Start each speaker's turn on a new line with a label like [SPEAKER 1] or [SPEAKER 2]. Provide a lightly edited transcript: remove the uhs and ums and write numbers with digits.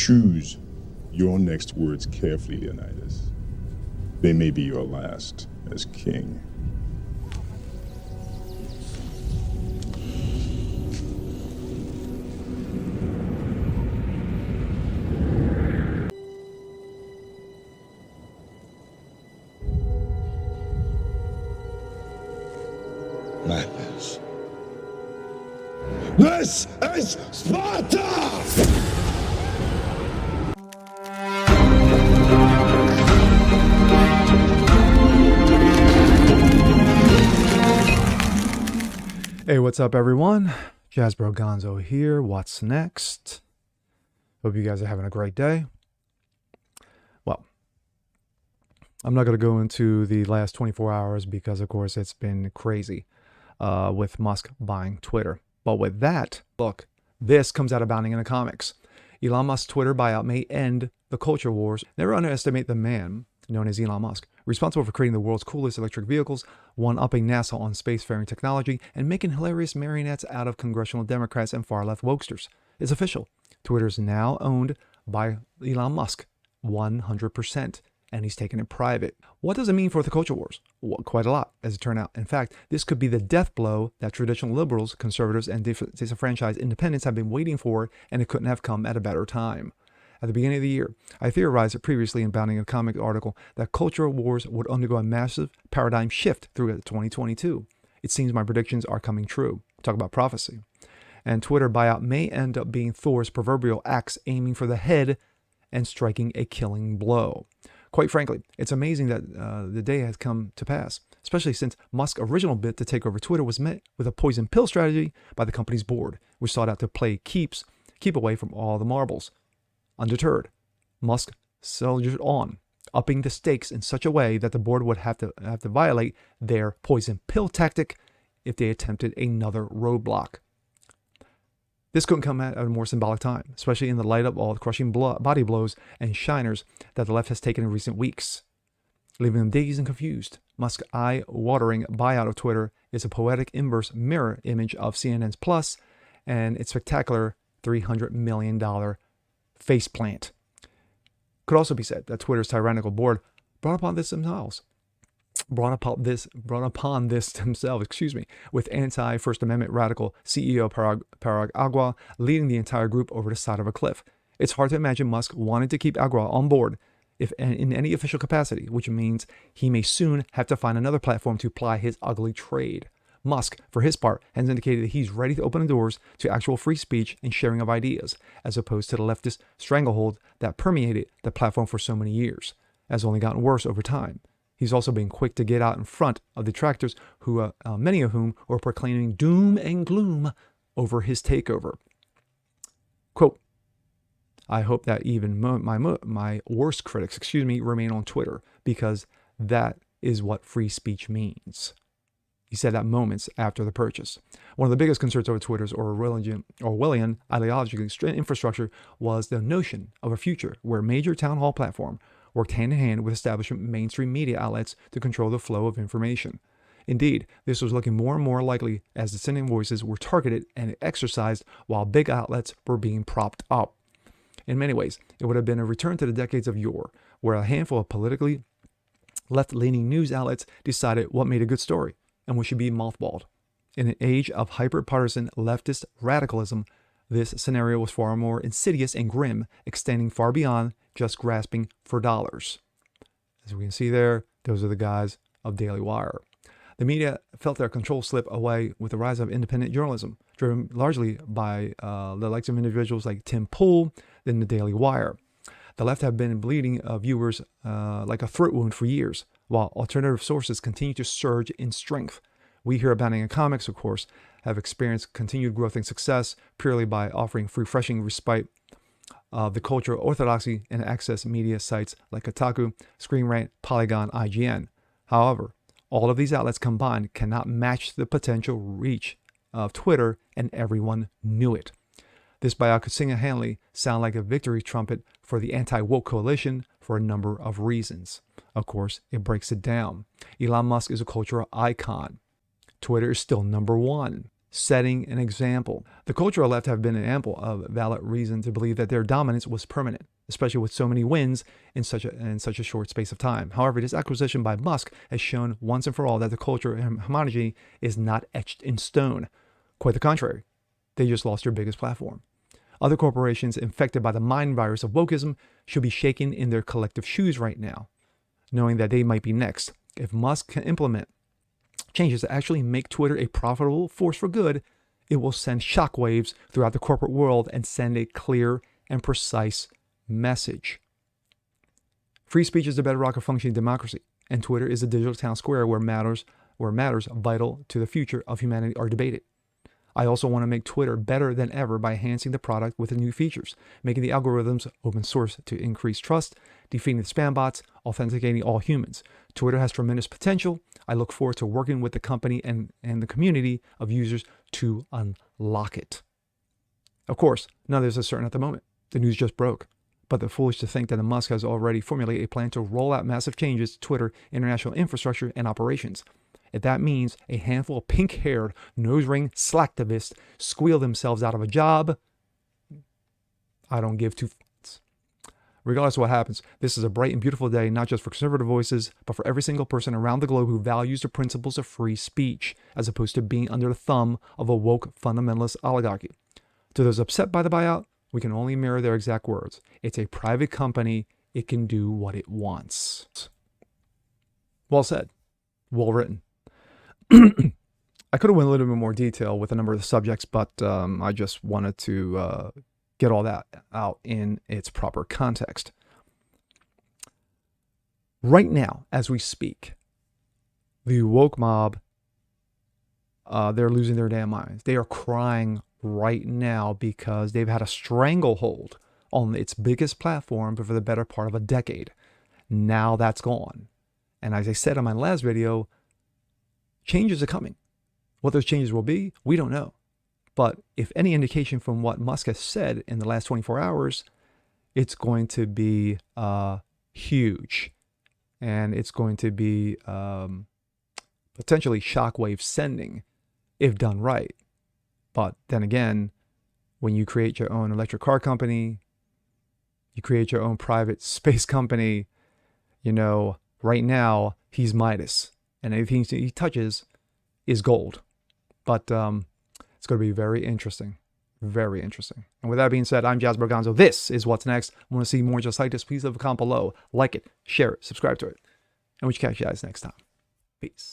[SPEAKER 1] Choose your next words carefully, Leonidas. They may be your last as king.
[SPEAKER 2] Madness. This is Sparta!
[SPEAKER 3] Hey, what's up, everyone? Jasper Gonzo here. What's next? Hope you guys are having a great day. Well, I'm not going to go into the last 24 hours because, of course, it's been crazy with Musk buying Twitter. But with that, look, this comes out of Bounding in the Comics. Elon Musk's Twitter buyout may end the culture wars. Never underestimate the man known as Elon Musk, responsible for creating the world's coolest electric vehicles, one-upping NASA on spacefaring technology, and making hilarious marionettes out of congressional Democrats and far-left wokesters. It's official. Twitter is now owned by Elon Musk, 100%, and he's taken it private. What does it mean for the culture wars? Well, quite a lot, as it turned out. In fact, this could be the death blow that traditional liberals, conservatives, and disenfranchised independents have been waiting for, and it couldn't have come at a better time. At the beginning of the year, I theorized previously in Bounding a Comic article that cultural wars would undergo a massive paradigm shift through 2022. It seems my predictions are coming true. Talk about prophecy. And Twitter buyout may end up being Thor's proverbial axe aiming for the head and striking a killing blow. Quite frankly, it's amazing that the day has come to pass, especially since Musk's original bid to take over Twitter was met with a poison pill strategy by the company's board, which sought out to play keep away from all the marbles. Undeterred, Musk soldiered on, upping the stakes in such a way that the board would have to violate their poison pill tactic if they attempted another roadblock. This couldn't come at a more symbolic time, especially in the light of all the crushing body blows and shiners that the left has taken in recent weeks, leaving them dazed and confused. Musk's eye-watering buyout of Twitter is a poetic inverse mirror image of CNN's Plus and its spectacular $300 million faceplant. Could also be said that Twitter's tyrannical board brought upon this themselves, with anti-First Amendment radical CEO Parag Agrawal leading the entire group over the side of a cliff. It's hard to imagine Musk wanting to keep Agrawal on board if in any official capacity, which means he may soon have to find another platform to ply his ugly trade. Musk, for his part, has indicated that he's ready to open the doors to actual free speech and sharing of ideas, as opposed to the leftist stranglehold that permeated the platform for so many years, has only gotten worse over time. He's also been quick to get out in front of detractors, who, many of whom were proclaiming doom and gloom over his takeover. Quote, I hope that even my worst critics, remain on Twitter, because that is what free speech means. He said that moments after the purchase. One of the biggest concerns over Twitter's Orwellian ideological infrastructure was the notion of a future where a major town hall platform worked hand-in-hand with establishment mainstream media outlets to control the flow of information. Indeed, this was looking more and more likely as dissenting voices were targeted and exercised while big outlets were being propped up. In many ways, it would have been a return to the decades of yore, where a handful of politically left-leaning news outlets decided what made a good story and what should be mothballed. In an age of hyper-partisan leftist radicalism, this scenario was far more insidious and grim, extending far beyond just grasping for dollars. As we can see there, those are the guys of Daily Wire. The media felt their control slip away with the rise of independent journalism, driven largely by the likes of individuals like Tim Pool, then the Daily Wire. The left have been bleeding viewers like a throat wound for years, while alternative sources continue to surge in strength. We here at Bounding in Comics, of course, have experienced continued growth and success purely by offering refreshing respite of the cultural orthodoxy and access media sites like Kotaku, Screen Rant, Polygon, IGN. However, all of these outlets combined cannot match the potential reach of Twitter, and everyone knew it. This buyout could single-handedly sound like a victory trumpet for the anti-woke coalition for a number of reasons. Of course, it breaks it down. Elon Musk is a cultural icon. Twitter is still number one. setting an example. The cultural left have been an ample of valid reason to believe that their dominance was permanent, especially with so many wins in such a short space of time. However, this acquisition by Musk has shown once and for all that the culture homogeneity is not etched in stone. Quite the contrary. They just lost their biggest platform. Other corporations infected by the mind virus of wokeism should be shaken in their collective shoes right now, knowing that they might be next. If Musk can implement changes to actually make Twitter a profitable force for good, it will send shockwaves throughout the corporate world and send a clear and precise message. Free speech is the bedrock of functioning democracy, and Twitter is a digital town square where matters vital to the future of humanity are debated. I also want to make Twitter better than ever by enhancing the product with the new features, making the algorithms open source to increase trust, defeating the spam bots, authenticating all humans. Twitter has tremendous potential. I look forward to working with the company and the community of users to unlock it. Of course, none of this is certain at the moment. The news just broke. But they're foolish to think that Musk has already formulated a plan to roll out massive changes to Twitter international infrastructure and operations. If that means a handful of pink-haired, nose-ring slacktivists squeal themselves out of a job, I don't give two fucks. Regardless of what happens, this is a bright and beautiful day, not just for conservative voices, but for every single person around the globe who values the principles of free speech, as opposed to being under the thumb of a woke fundamentalist oligarchy. To those upset by the buyout, we can only mirror their exact words. It's a private company. It can do what it wants. Well said. Well written. I could have went a little bit more detail with a number of the subjects, but I just wanted to get all that out in its proper context. Right now, as we speak, the woke mob, they're losing their damn minds. They are crying right now because they've had a stranglehold on its biggest platform for the better part of a decade. Now that's gone. And as I said in my last video, changes are coming. What those changes will be, we don't know. But if any indication from what Musk has said in the last 24 hours, it's going to be huge. And it's going to be potentially shockwave sending if done right. But then again, when you create your own electric car company, you create your own private space company, right now he's Midas. And anything he touches is gold. But it's going to be very interesting. Very interesting. And with that being said, I'm Jazz Berganzo. This is What's Next. Want to see more just like this? Please leave a comment below. Like it, share it, subscribe to it. And we catch you guys next time. Peace.